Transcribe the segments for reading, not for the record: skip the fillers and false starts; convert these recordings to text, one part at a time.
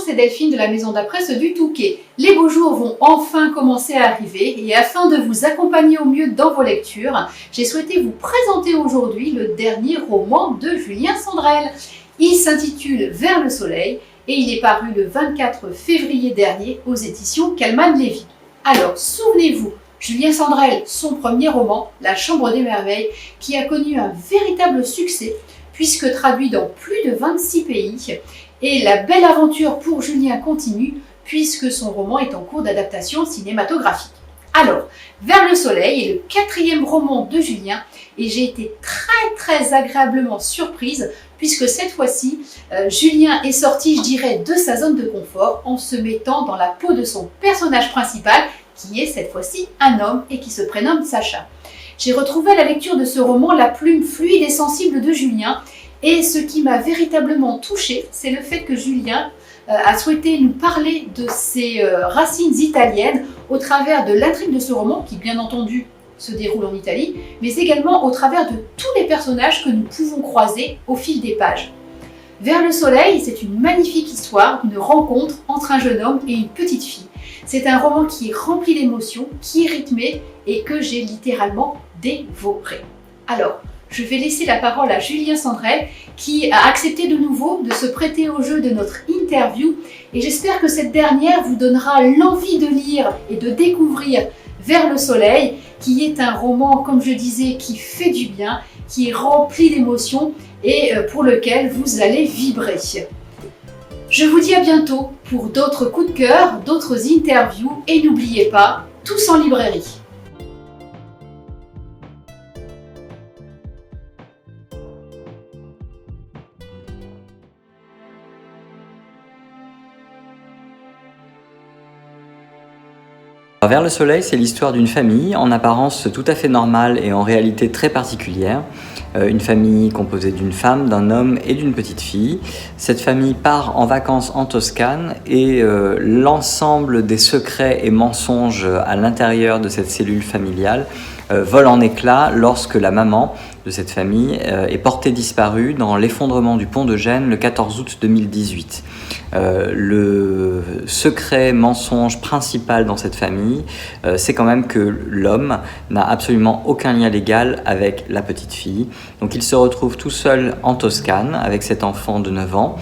c'est Delphine de la maison de la presse du Touquet. Les beaux jours vont enfin commencer à arriver et afin de vous accompagner au mieux dans vos lectures, j'ai souhaité vous présenter aujourd'hui le dernier roman de Julien Sandrel. Il s'intitule Vers le soleil et il est paru le 24 février dernier aux éditions Calman Lévy. Alors, souvenez-vous, Julien Sandrel, son premier roman, La Chambre des merveilles, qui a connu un véritable succès puisque traduit dans plus de 26 pays. Et la belle aventure pour Julien continue puisque son roman est en cours d'adaptation cinématographique. Alors, Vers le soleil est le 4e roman de Julien et j'ai été très agréablement surprise puisque cette fois-ci, Julien est sorti, je dirais, de sa zone de confort en se mettant dans la peau de son personnage principal qui est cette fois-ci un homme et qui se prénomme Sacha. J'ai retrouvé à la lecture de ce roman la plume fluide et sensible de Julien et ce qui m'a véritablement touchée, c'est le fait que Julien a souhaité nous parler de ses racines italiennes au travers de l'intrigue de ce roman qui bien entendu se déroule en Italie, mais également au travers de tous les personnages que nous pouvons croiser au fil des pages. Vers le soleil, c'est une magnifique histoire d'une rencontre entre un jeune homme et une petite fille. C'est un roman qui est rempli d'émotions, qui est rythmé et que j'ai littéralement dévoré. Alors, je vais laisser la parole à Julien Sandrel qui a accepté de nouveau de se prêter au jeu de notre interview et j'espère que cette dernière vous donnera l'envie de lire et de découvrir Vers le soleil qui est un roman, comme je disais, qui fait du bien, qui est rempli d'émotions et pour lequel vous allez vibrer. Je vous dis à bientôt pour d'autres coups de cœur, d'autres interviews et n'oubliez pas, tous en librairie. Vers le soleil, c'est l'histoire d'une famille en apparence tout à fait normale et en réalité très particulière. Une famille composée d'une femme, d'un homme et d'une petite fille. Cette famille part en vacances en Toscane et l'ensemble des secrets et mensonges à l'intérieur de cette cellule familiale vole en éclats lorsque la maman de cette famille est portée disparue dans l'effondrement du pont de Gênes le 14 août 2018. Le secret mensonge principal dans cette famille, c'est quand même que l'homme n'a absolument aucun lien légal avec la petite fille. Donc il se retrouve tout seul en Toscane avec cet enfant de 9 ans.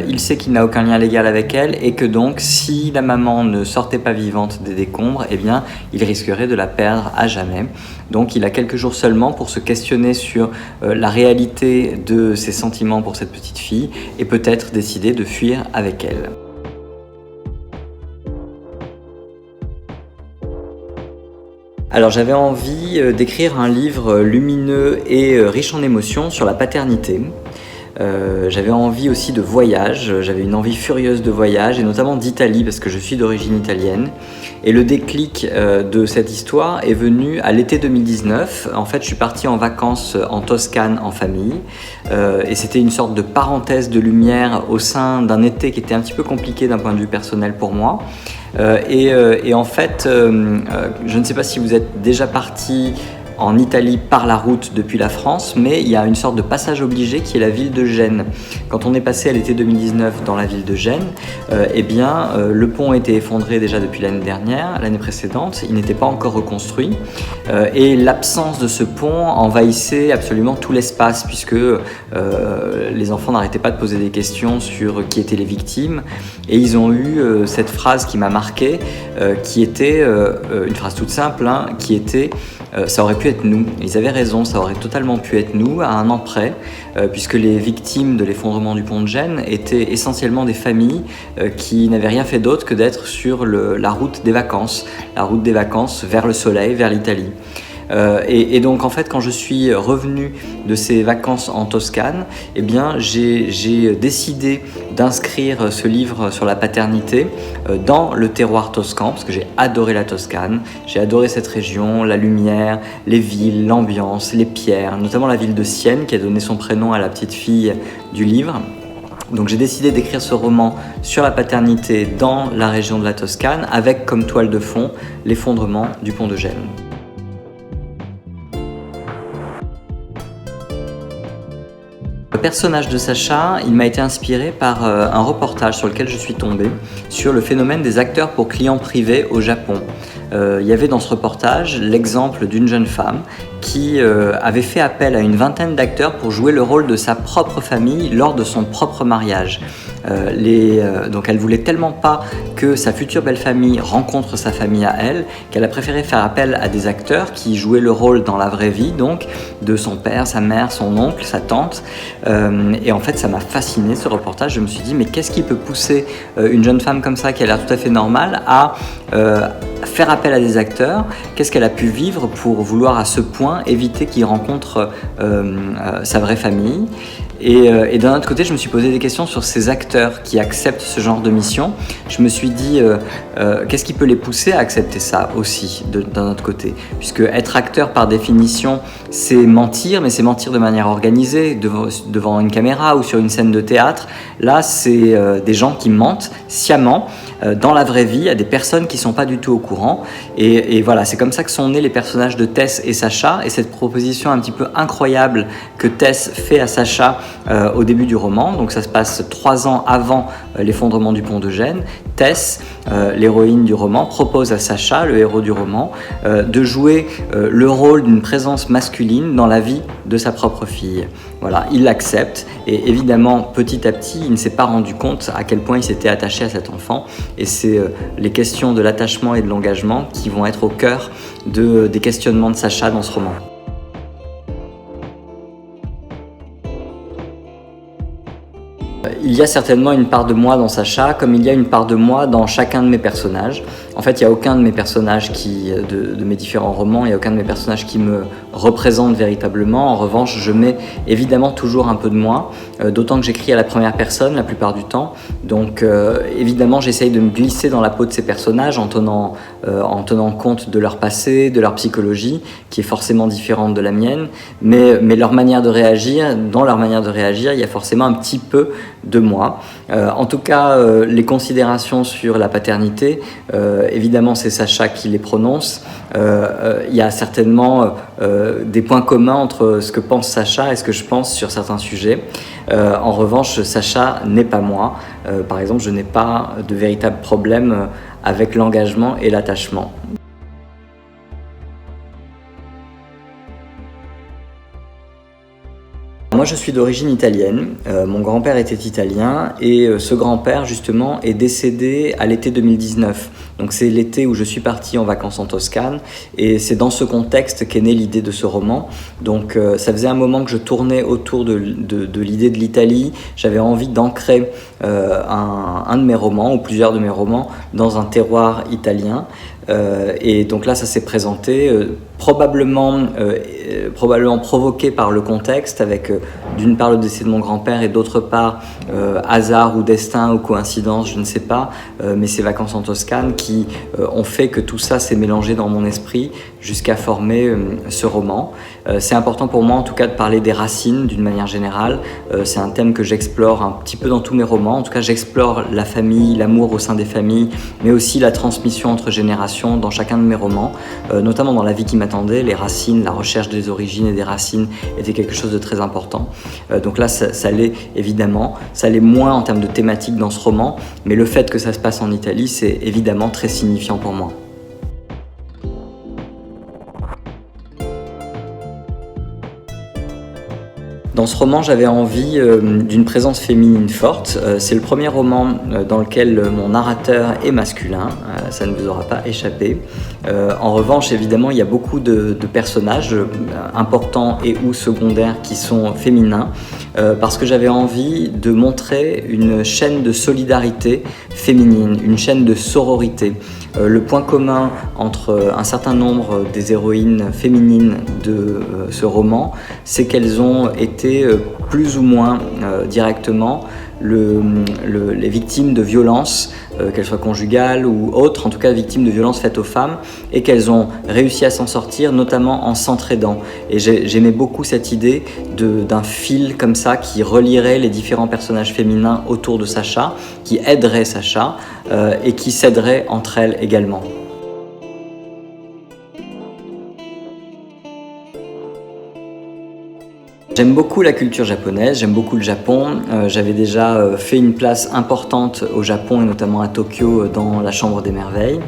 Il sait qu'il n'a aucun lien légal avec elle et que donc si la maman ne sortait pas vivante des décombres, eh bien il risquerait de la perdre à jamais. Donc il a quelques jours seulement pour se questionner sur la réalité de ses sentiments pour cette petite fille et peut-être décider de fuir avec elle. Alors j'avais envie d'écrire un livre lumineux et riche en émotions sur la paternité. J'avais envie aussi de voyage, j'avais une envie furieuse de voyage et notamment d'Italie parce que je suis d'origine italienne. Et le déclic de cette histoire est venu à l'été 2019. En fait, je suis parti en vacances en Toscane en famille et c'était une sorte de parenthèse de lumière au sein d'un été qui était un petit peu compliqué d'un point de vue personnel pour moi. Et en fait, je ne sais pas si vous êtes déjà parti en Italie par la route depuis la France, mais il y a une sorte de passage obligé qui est la ville de Gênes. Quand on est passé à l'été 2019 dans la ville de Gênes, le pont était effondré déjà depuis l'année dernière, l'année précédente, il n'était pas encore reconstruit et l'absence de ce pont envahissait absolument tout l'espace puisque les enfants n'arrêtaient pas de poser des questions sur qui étaient les victimes et ils ont eu cette phrase qui m'a marqué qui était une phrase toute simple qui était ça aurait pu être nous. Ils avaient raison, ça aurait totalement pu être nous à un an près, puisque les victimes de l'effondrement du pont de Gênes étaient essentiellement des familles qui n'avaient rien fait d'autre que d'être sur la route des vacances vers le soleil, vers l'Italie. Et donc en fait quand je suis revenu de ces vacances en Toscane, eh bien j'ai décidé d'inscrire ce livre sur la paternité dans le terroir toscan parce que j'ai adoré la Toscane, j'ai adoré cette région, la lumière, les villes, l'ambiance, les pierres, notamment la ville de Sienne qui a donné son prénom à la petite fille du livre. Donc j'ai décidé d'écrire ce roman sur la paternité dans la région de la Toscane avec comme toile de fond l'effondrement du pont de Gênes. personnage de Sacha, il m'a été inspiré par un reportage sur lequel je suis tombé sur le phénomène des acteurs pour clients privés au Japon. Il y avait dans ce reportage l'exemple d'une jeune femme qui avait fait appel à une vingtaine d'acteurs pour jouer le rôle de sa propre famille lors de son propre mariage. Donc elle voulait tellement pas que sa future belle-famille rencontre sa famille à elle, qu'elle a préféré faire appel à des acteurs qui jouaient le rôle dans la vraie vie, donc de son père, sa mère, son oncle, sa tante. Et en fait ça m'a fasciné ce reportage. Je me suis dit mais qu'est-ce qui peut pousser une jeune femme comme ça qui a l'air tout à fait normale à faire appel à des acteurs? Qu'est-ce qu'elle a pu vivre pour vouloir à ce point éviter qu'il rencontre sa vraie famille? Et d'un autre côté, je me suis posé des questions sur ces acteurs qui acceptent ce genre de mission. Je me suis dit, qu'est-ce qui peut les pousser à accepter ça aussi, d'un autre côté? Puisque être acteur, par définition, c'est mentir, mais c'est mentir de manière organisée, devant une caméra ou sur une scène de théâtre. Là, c'est des gens qui mentent sciemment dans la vraie vie à des personnes qui ne sont pas du tout au courant. Et voilà, c'est comme ça que sont nés les personnages de Tess et Sacha, et cette proposition un petit peu incroyable que Tess fait à Sacha au début du roman. Donc ça se passe 3 ans avant l'effondrement du pont de Gênes. Tess, l'héroïne du roman, propose à Sacha, le héros du roman, de jouer le rôle d'une présence masculine dans la vie de sa propre fille. Voilà, il l'accepte et évidemment petit à petit il ne s'est pas rendu compte à quel point il s'était attaché à cet enfant, et c'est les questions de l'attachement et de l'engagement qui vont être au cœur des questionnements de Sacha dans ce roman. Il y a certainement une part de moi dans Sacha, comme il y a une part de moi dans chacun de mes personnages. En fait, il n'y a aucun de mes personnages de mes différents romans, il n'y a aucun de mes personnages qui me représente véritablement. En revanche, je mets évidemment toujours un peu de moi, d'autant que j'écris à la première personne la plupart du temps. Donc évidemment, j'essaye de me glisser dans la peau de ces personnages en tenant compte de leur passé, de leur psychologie, qui est forcément différente de la mienne. Mais leur manière de réagir, dans leur manière de réagir, il y a forcément un petit peu de moi. En tout cas, les considérations sur la paternité, évidemment c'est Sacha qui les prononce. Il y a certainement des points communs entre ce que pense Sacha et ce que je pense sur certains sujets. En revanche, Sacha n'est pas moi. Par exemple, je n'ai pas de véritable problème avec l'engagement et l'attachement. Moi je suis d'origine italienne, mon grand-père était italien et ce grand-père justement est décédé à l'été 2019. Donc c'est l'été où je suis parti en vacances en Toscane et c'est dans ce contexte qu'est née l'idée de ce roman. Donc ça faisait un moment que je tournais autour de l'idée de l'Italie. J'avais envie d'ancrer un de mes romans ou plusieurs de mes romans dans un terroir italien. Et donc là ça s'est présenté probablement provoqué par le contexte avec d'une part le décès de mon grand-père et d'autre part hasard ou destin ou coïncidence, je ne sais pas, mais ces vacances en Toscane qui ont fait que tout ça s'est mélangé dans mon esprit jusqu'à former ce roman. C'est important pour moi en tout cas de parler des racines d'une manière générale. C'est un thème que j'explore un petit peu dans tous mes romans. En tout cas j'explore la famille, l'amour au sein des familles, mais aussi la transmission entre générations dans chacun de mes romans, notamment dans La vie qui m'attendait. Les racines, la recherche des origines et des racines était quelque chose de très important. Donc là ça l'est évidemment, ça l'est moins en termes de thématique dans ce roman, mais le fait que ça se passe en Italie c'est évidemment très signifiant pour moi. Dans ce roman, j'avais envie d'une présence féminine forte. C'est le premier roman dans lequel mon narrateur est masculin, ça ne vous aura pas échappé. En revanche, évidemment, il y a beaucoup de personnages importants et ou secondaires qui sont féminins, parce que j'avais envie de montrer une chaîne de solidarité féminine, une chaîne de sororité. Le point commun entre un certain nombre des héroïnes féminines de ce roman, c'est qu'elles ont été plus ou moins directement les victimes de violences, qu'elles soient conjugales ou autres, en tout cas victimes de violences faites aux femmes, et qu'elles ont réussi à s'en sortir, notamment en s'entraidant. Et j'aimais beaucoup cette idée d'un fil comme ça qui relierait les différents personnages féminins autour de Sacha, qui aiderait Sacha et qui s'aiderait entre elles également. J'aime beaucoup la culture japonaise, j'aime beaucoup le Japon. J'avais déjà fait une place importante au Japon et notamment à Tokyo dans la Chambre des Merveilles.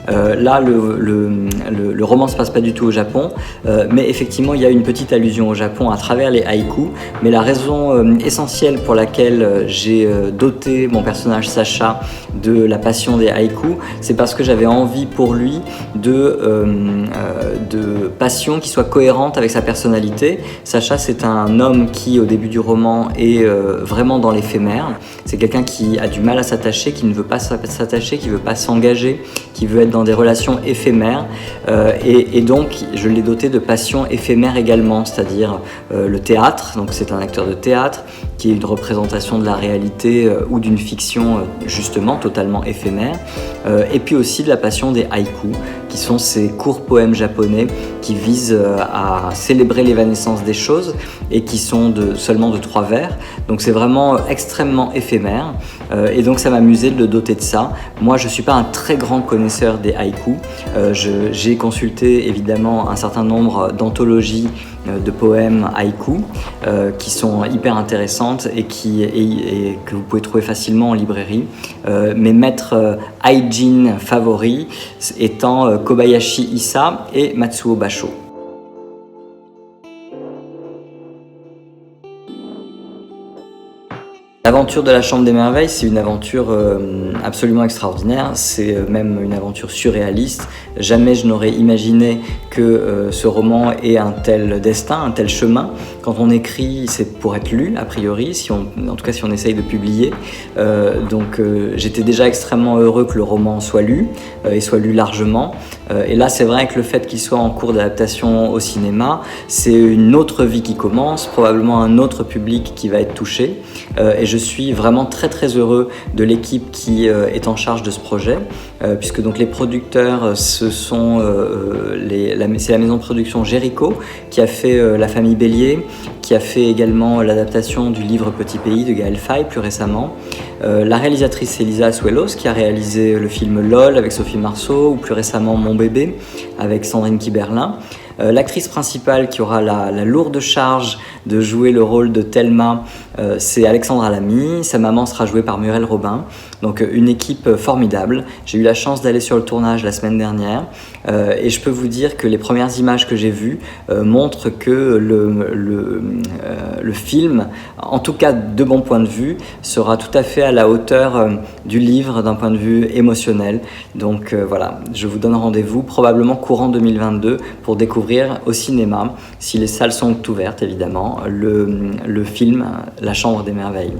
Là, le roman ne se passe pas du tout au Japon, mais effectivement, il y a une petite allusion au Japon à travers les haïkus. Mais la raison essentielle pour laquelle j'ai doté mon personnage Sacha de la passion des haïkus, c'est parce que j'avais envie pour lui de passion qui soit cohérente avec sa personnalité. Sacha, c'est un homme qui, au début du roman, est vraiment dans l'éphémère. C'est quelqu'un qui a du mal à s'attacher, qui ne veut pas s'attacher, qui ne veut pas s'engager, qui veut être dans des relations éphémères. Et donc, je l'ai doté de passions éphémères également, c'est-à-dire le théâtre. Donc, c'est un acteur de théâtre qui est une représentation de la réalité ou d'une fiction justement totalement éphémère. Et puis aussi de la passion des haïkus, qui sont ces courts poèmes japonais qui visent à célébrer l'évanescence des choses et qui sont seulement de 3 vers. Donc c'est vraiment extrêmement éphémère et donc ça m'amusait de le doter de ça. Moi je ne suis pas un très grand connaisseur des haïkus. J'ai consulté évidemment un certain nombre d'anthologies de poèmes haïkus qui sont hyper intéressantes et que vous pouvez trouver facilement en librairie. Mes maîtres haïjin favoris étant Kobayashi Issa et Matsuo Basho. L'aventure de la Chambre des Merveilles, c'est une aventure absolument extraordinaire, c'est même une aventure surréaliste. Jamais je n'aurais imaginé que ce roman ait un tel destin, un tel chemin. Quand on écrit, c'est pour être lu, a priori, en tout cas si on essaye de publier. Donc j'étais déjà extrêmement heureux que le roman soit lu, et soit lu largement. Et là, c'est vrai que le fait qu'il soit en cours d'adaptation au cinéma, c'est une autre vie qui commence, probablement un autre public qui va être touché. Et je suis vraiment très très heureux de l'équipe qui est en charge de ce projet, puisque donc les producteurs, c'est la maison de production Jericho qui a fait La Famille Bélier, qui a fait également l'adaptation du livre Petit Pays de Gaël Faye plus récemment. La réalisatrice c'est Lisa Asuelos qui a réalisé le film LOL avec Sophie Marceau ou plus récemment Mon bébé avec Sandrine Kiberlin. L'actrice principale qui aura la lourde charge de jouer le rôle de Thelma, c'est Alexandra Lamy. Sa maman sera jouée par Muriel Robin. Donc une équipe formidable. J'ai eu la chance d'aller sur le tournage la semaine dernière et je peux vous dire que les premières images que j'ai vues montrent que le film, en tout cas de mon point de vue, sera tout à fait à la hauteur du livre d'un point de vue émotionnel. Donc voilà, je vous donne rendez-vous probablement courant 2022 pour découvrir au cinéma, si les salles sont ouvertes évidemment, le film La Chambre des Merveilles.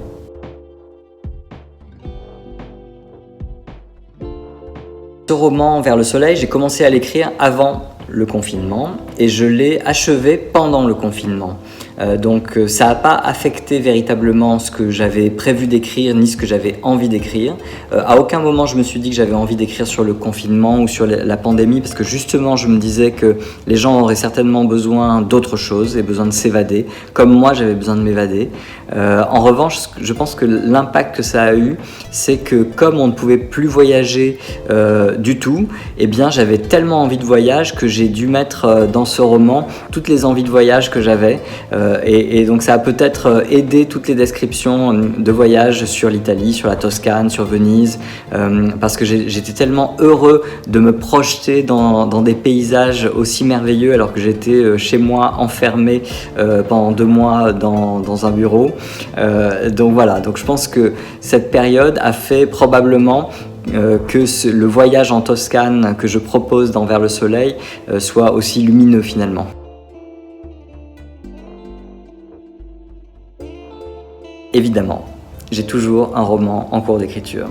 Ce roman Vers le soleil, j'ai commencé à l'écrire avant le confinement et je l'ai achevé pendant le confinement. Donc ça n'a pas affecté véritablement ce que j'avais prévu d'écrire ni ce que j'avais envie d'écrire. À aucun moment je me suis dit que j'avais envie d'écrire sur le confinement ou sur la pandémie parce que justement je me disais que les gens auraient certainement besoin d'autre chose et besoin de s'évader, comme moi j'avais besoin de m'évader. En revanche, je pense que l'impact que ça a eu, c'est que comme on ne pouvait plus voyager du tout, eh bien j'avais tellement envie de voyage que j'ai dû mettre dans ce roman toutes les envies de voyage que j'avais. Et donc ça a peut-être aidé toutes les descriptions de voyage sur l'Italie, sur la Toscane, sur Venise, parce que j'étais tellement heureux de me projeter dans des paysages aussi merveilleux alors que j'étais chez moi enfermé pendant 2 mois dans un bureau. Donc voilà, donc je pense que cette période a fait probablement que le voyage en Toscane que je propose dans Vers le soleil soit aussi lumineux finalement. Évidemment, j'ai toujours un roman en cours d'écriture.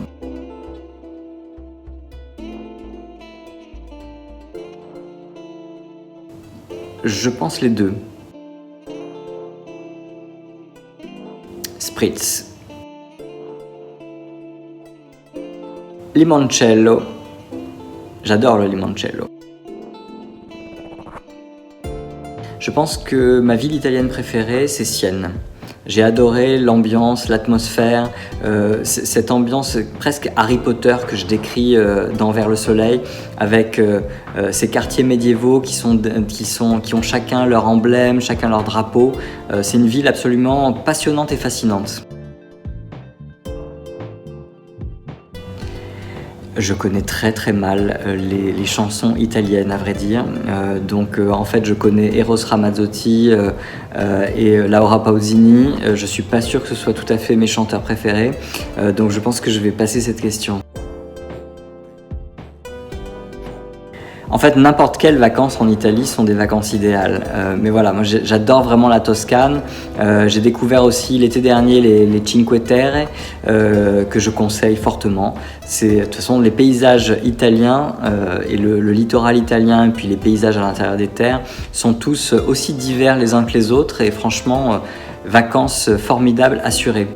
Je pense les deux. Spritz. Limoncello. J'adore le limoncello. Je pense que ma ville italienne préférée, c'est Sienne. J'ai adoré l'ambiance, l'atmosphère, cette ambiance presque Harry Potter que je décris dans Vers le soleil, avec ces quartiers médiévaux qui ont chacun leur emblème, chacun leur drapeau. C'est une ville absolument passionnante et fascinante. Je connais très très mal les chansons italiennes, à vrai dire. En fait, je connais Eros Ramazzotti et Laura Pausini. Je suis pas sûr que ce soit tout à fait mes chanteurs préférés. Donc je pense que je vais passer cette question. En fait, n'importe quelles vacances en Italie sont des vacances idéales. Mais voilà, moi j'adore vraiment la Toscane. J'ai découvert aussi l'été dernier les Cinque Terre, que je conseille fortement. De toute façon, les paysages italiens et le littoral italien et puis les paysages à l'intérieur des terres sont tous aussi divers les uns que les autres et franchement, vacances formidables assurées.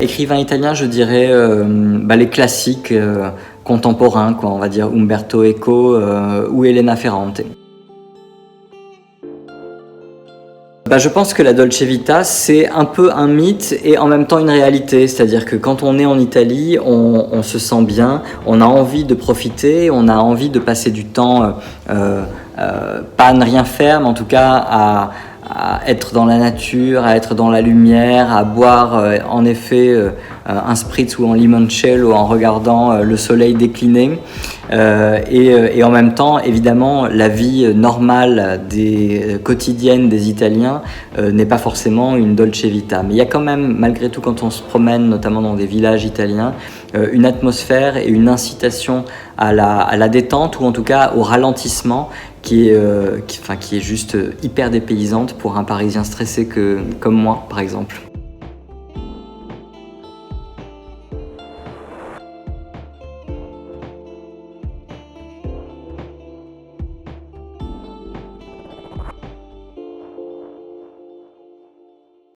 Écrivain italien, je dirais les classiques contemporains, on va dire Umberto Eco ou Elena Ferrante. Je pense que la Dolce Vita, c'est un peu un mythe et en même temps une réalité. C'est-à-dire que quand on est en Italie, on se sent bien, on a envie de profiter, on a envie de passer du temps, pas à ne rien faire, mais en tout cas à être dans la nature, à être dans la lumière, à boire en effet un spritz ou un limoncello en regardant le soleil décliner. Et en même temps, évidemment, la vie normale quotidienne des Italiens n'est pas forcément une dolce vita. Mais il y a quand même, malgré tout, quand on se promène, notamment dans des villages italiens, une atmosphère et une incitation à la détente ou en tout cas au ralentissement qui est juste hyper dépaysante pour un Parisien stressé comme moi, par exemple.